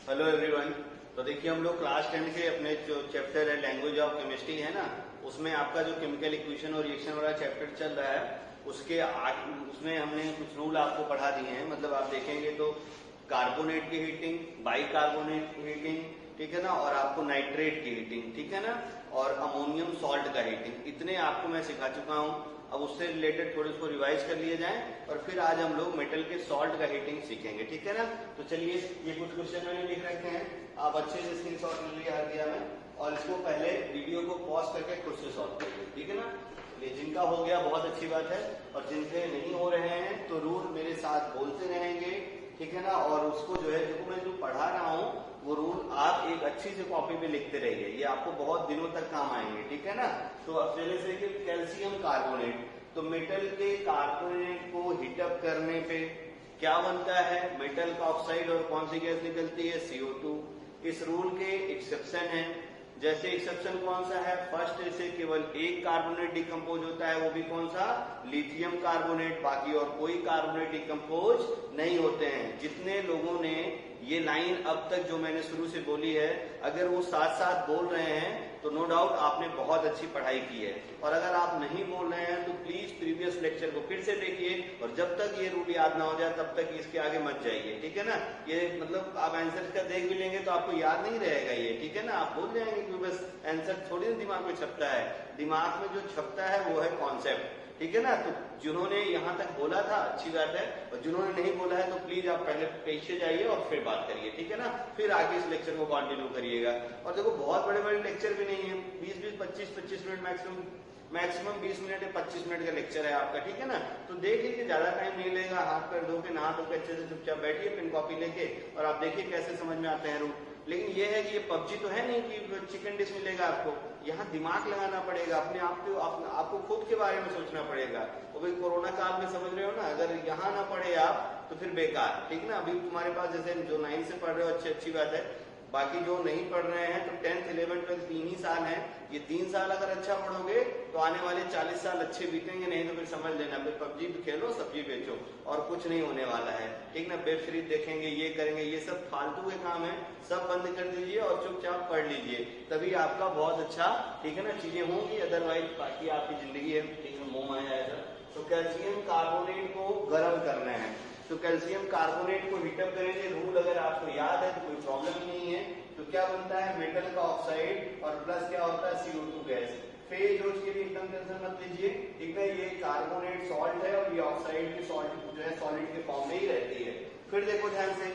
Hello everyone. तो देखिए हम लोग क्लास 10 के अपने जो चैप्टर है लैंग्वेज ऑफ केमिस्ट्री है ना, उसमें आपका जो केमिकल इक्वेशन और रिएक्शन वाला चैप्टर चल रहा है उसमें हमने कुछ रूल आपको पढ़ा दिए हैं। मतलब आप देखेंगे तो कार्बोनेट की हीटिंग, बाइकार्बोनेट की हीटिंग, ठीक है ना, और आपको नाइट्रेट की हीटिंग, ठीक है ना, और अमोनियम सॉल्ट का हीटिंग, इतने आपको मैं सिखा चुका हूँ। अब उससे रिलेटेड थोड़े उसको रिवाइज कर लिए जाएं और फिर आज हम लोग मेटल के सॉल्ट का हीटिंग सीखेंगे, ठीक है ना। तो चलिए ये कुछ क्वेश्चन मैंने लिख रखे हैं, आप अच्छे से स्क्रीनशॉट ले लिया हर दिया मैं, और इसको पहले वीडियो को पॉज करके खुद से सॉल्व करिए, ठीक है ना। चलिए जिनका हो गया बहुत अच्छी बात है, और जिनके नहीं हो रहे हैं तो रूल मेरे साथ बोलते रहेंगे, ठीक है ना। और उसको जो है देखो मैं जो पढ़ा रहा हूँ वो रूल आप एक अच्छी सी कॉपी में लिखते रहिए, ये आपको बहुत दिनों तक काम आएंगे, ठीक है ना। तो अब चलिए से कैल्शियम कार्बोनेट, तो मेटल के कार्बोनेट को हीटअप करने पे क्या बनता है, मेटल का ऑक्साइड और कौन सी गैस निकलती है, CO2। इस रूल के एक्सेप्शन है, जैसे एक्सेप्शन कौन सा है, फर्स्ट से केवल एक कार्बोनेट डिकम्पोज होता है, वो भी कौन सा, लिथियम कार्बोनेट, बाकी और कोई कार्बोनेट डिकम्पोज नहीं होते हैं। जितने लोगों ने ये लाइन अब तक जो मैंने शुरू से बोली है, अगर वो साथ साथ बोल रहे हैं तो नो डाउट आपने बहुत अच्छी पढ़ाई की है, और अगर आप नहीं बोल रहे हैं तो प्लीज प्रीवियस लेक्चर को फिर से देखिए, और जब तक ये रूल याद ना हो जाए तब तक इसके आगे मत जाइए, ठीक है ना। ये मतलब आप आंसर का देख भी लेंगे तो आपको याद नहीं रहेगा ये, ठीक है ना, आप भूल जाएंगे कि बस आंसर थोड़ी ना दिमाग में छपता है, दिमाग में जो छपता है वो है कॉन्सेप्ट, ठीक है ना। तो जिन्होंने यहाँ तक बोला था अच्छी बात है, और जिन्होंने नहीं बोला है तो प्लीज आप पहले पीछे जाइए और फिर बात करिए, ठीक है ना, फिर आगे इस लेक्चर को कंटिन्यू करिएगा। और देखो बहुत बड़े बड़े लेक्चर भी नहीं है, 20-20, 25-25 मिनट मैक्सिमम 20 मिनट या 25 मिनट का लेक्चर है आपका, ठीक है ना। तो देख लीजिए, ज्यादा टाइम नहीं लेगा, हाथ पैर धो के नहा धो के अच्छे से चुपचाप बैठिए पेन कॉपी लेके, और आप देखिए कैसे समझ में आते हैं रूल। लेकिन ये है कि ये पबजी तो है नहीं कि चिकन डिश मिलेगा आपको, यहाँ दिमाग लगाना पड़ेगा, अपने आप को आपको खुद के बारे में सोचना पड़ेगा। और भाई कोरोना काल में समझ रहे हो ना, अगर यहाँ ना पढ़े आप तो फिर बेकार, ठीक ना। अभी तुम्हारे पास जैसे जो 9 से पढ़ रहे हो अच्छी बात है, बाकी जो नहीं पढ़ रहे हैं तो 10th 11th 12th 3 ही साल है, ये 3 साल अगर अच्छा पढ़ोगे तो आने वाले 40 साल अच्छे बीतेंगे, नहीं तो फिर समझ लेना फिर पबजी खेलो सब्जी बेचो और कुछ नहीं होने वाला है, ठीक ना। वेब सीरीज देखेंगे, ये करेंगे, ये सब फालतू के काम है, सब बंद कर दीजिए और चुपचाप पढ़ लीजिए, तभी आपका बहुत अच्छा, ठीक है ना, चीजें होंगी। अदरवाइज बाकी आपकी जिंदगी है, ठीक है, मुंह में आएगा। तो कैल्शियम कार्बोनेट को गर्म करना है, तो कैल्शियम कार्बोनेट को हीटअप करेंगे, रूल अगर आपको याद है तो कोई प्रॉब्लम ही नहीं है। तो क्या बनता है, मेटल का ऑक्साइड और प्लस क्या होता है, CO2 गैस। फेज रोज के लिए एकदम टेंशन मत लीजिए, ठीक है, ये कार्बोनेट सॉल्ट है और ये ऑक्साइड की सॉल्ट जो है सॉलिड के फॉर्म में ही रहती है। फिर देखो ध्यान से,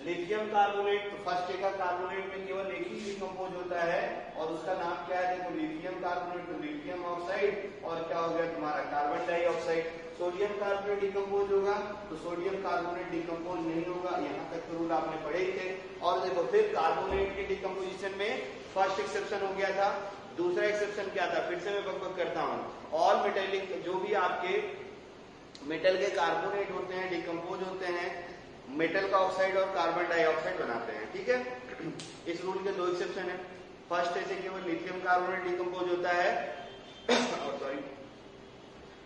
लिथियम कार्बोनेट, तो फर्स्ट का कार्बोनेट में केवल एक ही डिकम्पोज होता है और उसका नाम क्या है, देखो लिथियम कार्बोनेट, तो लिथियम ऑक्साइड, और क्या हो गया तुम्हारा carbon dioxide. Sodium carbonate decompose होगा तो सोडियम कार्बोनेट डिकम्पोज नहीं होगा, यहाँ तक तो रूल आपने पढ़े ही थे। और देखो फिर कार्बोनेट के डिकम्पोजिशन में फर्स्ट एक्सेप्शन हो गया था, दूसरा एक्सेप्शन क्या था, फिर से मैं बकबक करता हूँ, ऑल मेटेलिक जो भी आपके मेटल के कार्बोनेट होते हैं डिकम्पोज होते हैं, मेटल का ऑक्साइड और कार्बन डाइऑक्साइड बनाते हैं, ठीक है। इस रूल के 2 एक्सेप्शन है, फर्स्ट ऐसे केवल लिथियम कार्बोनेट डिकम्पोज होता है और सॉरी,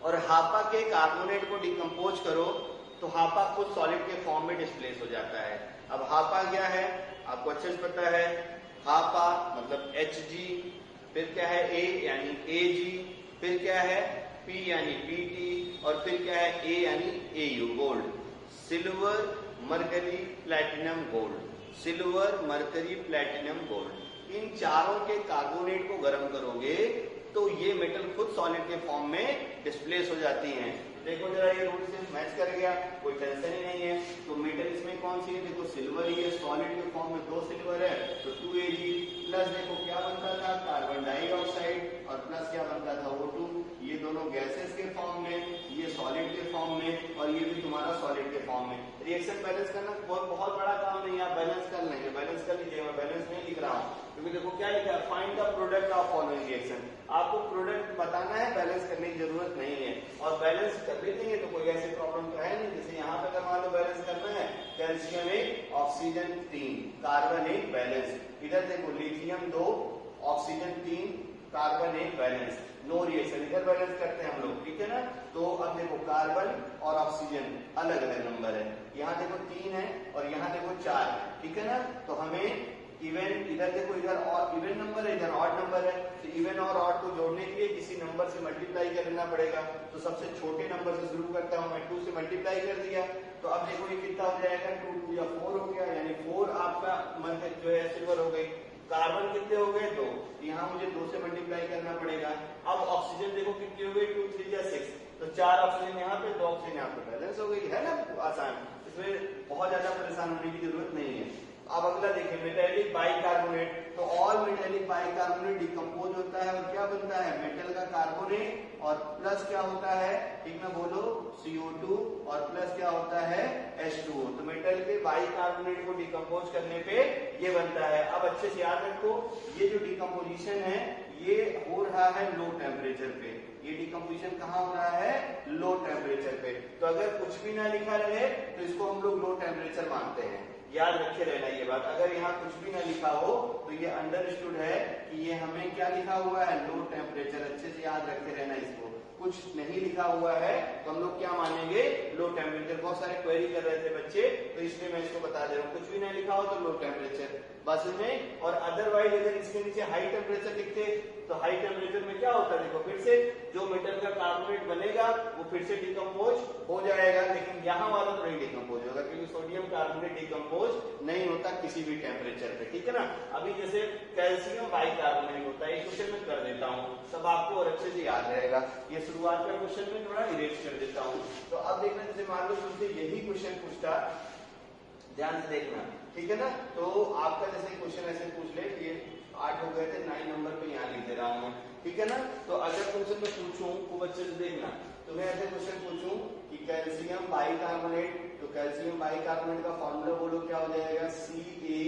और हापा के कार्बोनेट को डिकम्पोज करो तो हापा खुद सॉलिड के फॉर्म में डिस्प्लेस हो जाता है। अब हापा क्या है आपको अच्छे से पता है, हापा मतलब Hg, फिर क्या है A यानी Ag, फिर क्या है P यानी Pt, और फिर क्या है A यानी Au, gold, silver mercury platinum gold, silver mercury platinum gold. इन चारों के कार्बोनेट को गर्म करोगे तो ये मेटल खुद सॉलिड के फॉर्म में डिस्प्लेस हो जाती हैं। देखो जरा ये रूल से मैच कर गया, कोई टेंशन ही नहीं है। तो मेटल इसमें कौन सी है, देखो सिल्वर ही है, सॉलिड के फॉर्म में 2 सिल्वर है तो 2Ag, प्लस देखो क्या बनता था कार्बन डाइऑक्साइड, और प्लस क्या बनता था O2, ये दोनों गैसेस के फॉर्म में, ये सॉलिड के फॉर्म में, और ये भी तुम्हारा सॉलिड के फॉर्म में। रिएक्शन बैलेंस करना बहुत बड़ा काम नहीं है, आप बैलेंस कर लेंगे, बैलेंस कर लीजिए, मैं बैलेंस नहीं लिख रहा हूँ क्योंकि देखो क्या लिखा है, find the product of following reaction, आपको प्रोडक्ट बताना है, बैलेंस करने की जरूरत नहीं है। और बैलेंस कर लेते हैं तो कोई ऐसी प्रॉब्लम तो है नहीं, जैसे यहाँ पे मान लो बैलेंस करना है, कैल्शियम 1 ऑक्सीजन 3 कार्बन 1 बैलेंस, इधर देखो लिथियम 2 ऑक्सीजन 3 कार्बन एक बैलेंस, नो रिएक्शन, इधर बैलेंस करते हैं हम लोग, ठीक है ना। तो अब देखो कार्बन और ऑक्सीजन अलग अलग नंबर है, यहाँ देखो 3 है और यहाँ देखो 4 है, ठीक है ना। तो हमें इवन इधर देखो, इधर और इवन नंबर है, इधर ऑड नंबर है, तो इवन और ऑड को जोड़ने के लिए किसी नंबर से मल्टीप्लाई करना पड़ेगा। तो सबसे छोटे नंबर से शुरू करता हूं मैं, 2 से मल्टीप्लाई कर दिया, तो अब देखो ये कितना हो जाएगा, 2 2 या 4 हो गया, यानी 4 आपका मध्य जो है सिल्वर हो गई। कार्बन कितने हो गए, 2, यहाँ मुझे 2 से मल्टीप्लाई करना पड़ेगा। अब ऑक्सीजन देखो कितनी हो गई, 2 3 या 6, तो 4 ऑक्सीजन यहाँ पे, 2 ऑक्सीजन यहाँ पे, बैलेंस हो गई, है ना, आसान, इसमें बहुत ज्यादा परेशान होने की जरूरत नहीं है। अब अगला देखिए मेटेलिक बाइकार्बोनेट, तो ऑल मेटेलिक बाइकार्बोनेट डिकम्पोज होता है और क्या बनता है, मेटल का कार्बोनेट और प्लस क्या होता है, ठीक ना बोलो, CO2 और प्लस क्या होता है, H2O। तो मेटल के बाइकार्बोनेट को डिकम्पोज करने पे ये बनता है। अब अच्छे से याद रखो, ये जो डिकम्पोजिशन है ये हो रहा है लो टेम्परेचर पे, ये डिकम्पोजिशन कहाँ हो रहा है, लो टेम्परेचर पे। तो अगर कुछ भी ना लिखा रहे तो इसको हम लोग लो टेम्परेचर मानते हैं, याद रखे रहना ये बात। अगर यहाँ कुछ भी ना लिखा हो तो ये अंडरस्टूड है कि ये हमें क्या लिखा हुआ है, लो टेम्परेचर, अच्छे से याद रखे रहना इसको। कुछ नहीं लिखा हुआ है तो हम लोग क्या मानेंगे, लो टेम्परेचर। बहुत सारे क्वेरी कर रहे थे बच्चे, तो इसलिए मैं इसको बता दे रहा हूँ, कुछ भी नहीं लिखा हो तो लो टेम्परेचर बस में। और अदरवाइज अगर इसके नीचे हाई टेम्परेचर लिखते तो हाई टेम्परेचर में क्या होता है, देखो फिर से जो मेटल का कार्बोनेट बनेगा वो फिर से डिकम्पोज हो जाएगा, लेकिन यहाँ वाला तो नहीं डिकम्पोज होगा क्योंकि सोडियम कार्बोनेट डिकम्पोज नहीं होता किसी भी टेम्परेचर पे, ठीक है ना। अभी जैसे कैल्शियम बाइकार्बोनेट होता है, इस क्वेश्चन में कर देता हूँ, सब आपको और अच्छे से याद रहेगा। ये शुरुआत का क्वेश्चन में थोड़ा इरेज कर देता हूँ। तो अब देखना, जैसे मान लो तुमसे यही क्वेश्चन पूछता, ध्यान से देखना, ठीक है ना। तो आपका जैसे क्वेश्चन ऐसे पूछ ले, ये 8 हो गए थे, 9 नंबर पे यहाँ लिख दे रहा हूँ, ठीक है ना। तो अगर तुमसे मैं पूछूं, खूब अच्छे से देखना, तुम्हें ऐसे क्वेश्चन पूछूं कि कैल्शियम बाइकार्बोनेट, तो कैल्शियम बाइकार्बोनेट का फॉर्मूला बोलो, क्या हो जाएगा, Ca।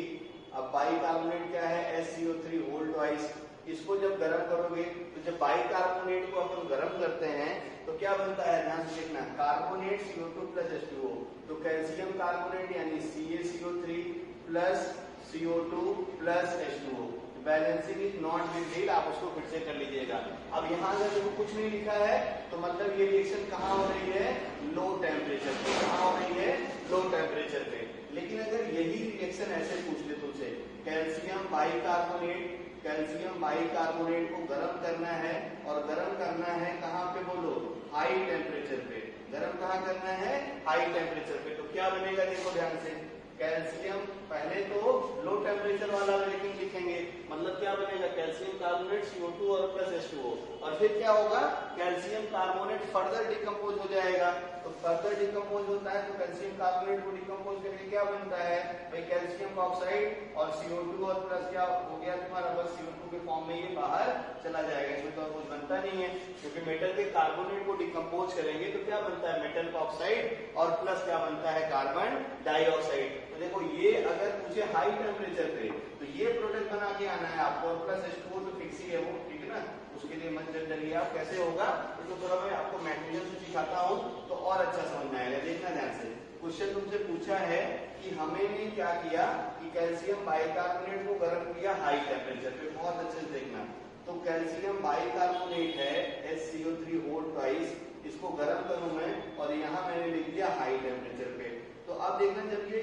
अब बाइकार्बोनेट क्या है, SCO3 होल ट्वाइस। इसको जब गर्म करोगे तो जब बाइकार्बोनेट को अपन गर्म करते हैं तो क्या बनता है, ध्यान से देखना, कार्बोनेट CO2 प्लस H2O। तो कैल्शियम कार्बोनेट यानी CaCO3 plus CO2 plus H2O, balancing is not big, आप उसको फिर से कर लीजिएगा। अब यहाँ अगर देखो कुछ नहीं लिखा है तो मतलब ये रिएक्शन कहाँ हो रही है, लो टेम्परेचर पे, कहाँ हो रही है, लो टेम्परेचर पे। लेकिन अगर यही रिएक्शन ऐसे पूछ ले तुमसे, कैल्शियम बाइकार्बोनेट, कैल्शियम बाइकार्बोनेट को गर्म करना है और गर्म करना है कहाँ पे बोलो, हाई टेम्परेचर पे। गर्म कहाँ करना है, हाई टेम्परेचर पे। तो क्या बनेगा, देखो ध्यान से, कैल्शियम पहले तो लो टेम्परेचर वाला रेटिंग लिखेंगे, मतलब क्या बनेगा, कैल्शियम कार्बोनेट CO2 और प्लस H2O, और फिर क्या होगा, कैल्शियम कार्बोनेट फर्दर डिकम्पोज हो जाएगा। तो फर्दर डिकम्पोज होता है तो कैल्शियम कार्बोनेट को डिकम्पोज करके क्या बनता है भाई, कैल्शियम ऑक्साइड और CO2 और प्लस क्या हो गया तुम्हारा, बस CO2 के फॉर्म में ये बाहर चला जाएगा, इसमें तो और कुछ बनता नहीं है, क्योंकि मेटल के कार्बोनेट को डिकम्पोज करेंगे तो क्या बनता है, मेटल ऑक्साइड और प्लस क्या बनता है, कार्बन डाइऑक्साइड। तो देखो ये अगर मुझे हाई टेम्परेचर पे तो ये प्रोडक्ट बना के आना है आपको, और प्लस H2O तो फिक्स ही है वो, ठीक है ना, उसके लिए मत डरिए आप, कैसे होगा तो थोड़ा मैं आपको मैकेनिज्म से सिखाता हूँ तो और अच्छा समझ में आएगा। देखना ध्यान से, क्वेश्चन तुमसे पूछा है कि हमें ने क्या किया कि कैल्शियम बाइकार्बोनेट को गर्म किया हाई टेम्परेचर पे, बहुत अच्छे से देखना। तो कैल्शियम बाइकार्बोनेट है SCO3 होल ट्वाइस, इसको गर्म करूं मैं और यहाँ मैंने लिख दिया हाई टेम्परेचर पे। तो अब देखना, जब ये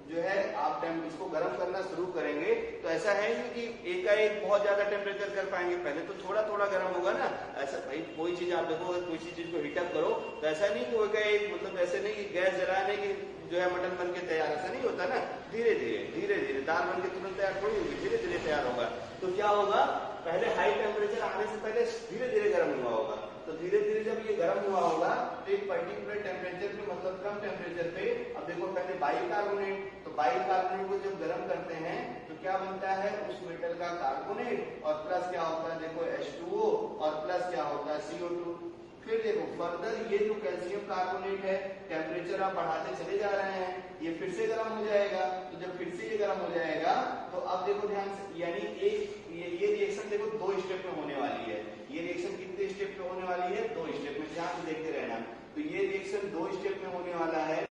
जो है आप इसको गर्म करना शुरू करेंगे तो ऐसा है नहीं कि एकाएक बहुत ज्यादा टेम्परेचर कर पाएंगे, पहले तो थोड़ा थोड़ा गर्म होगा ना। ऐसा भाई कोई चीज आप देखो, अगर कोई चीज को हीटअप करो तो ऐसा नहीं कि एकाएक, मतलब ऐसे नहीं कि गैस जलाने की जो है मटन बन के तैयार, ऐसा नहीं होता ना, धीरे धीरे दाल बन के तुरंत तैयार थोड़ी होगी, धीरे धीरे तैयार होगा। तो क्या होगा, पहले हाई टेम्परेचर आने से पहले धीरे धीरे गर्म हुआ होगा, तो धीरे धीरे जब ये गर्म हुआ होगा तो एक पर्टिकुलर टेम्परेचर पे, मतलब कम टेम्परेचर पे, अब देखो पहले बाइकार्बोनेट, तो बाइकार्बोनेट को जब गर्म करते हैं तो क्या बनता है, उस मेटल का कार्बोनेट और प्लस क्या होता है, देखो H2O और प्लस क्या होता है CO2। फिर देखो फर्दर ये जो कैल्शियम कार्बोनेट है, टेम्परेचर आप बढ़ाते चले जा रहे हैं, ये फिर से गर्म हो जाएगा। तो जब फिर से ये गर्म हो जाएगा तो अब देखो ध्यान से, यानी ये रिएक्शन देखो 2 स्टेप में होने वाली है। ये रिएक्शन कितने स्टेप में होने वाली है, 2 स्टेप में, ध्यान से देखते रहना। तो ये रिएक्शन 2 स्टेप में होने वाला है।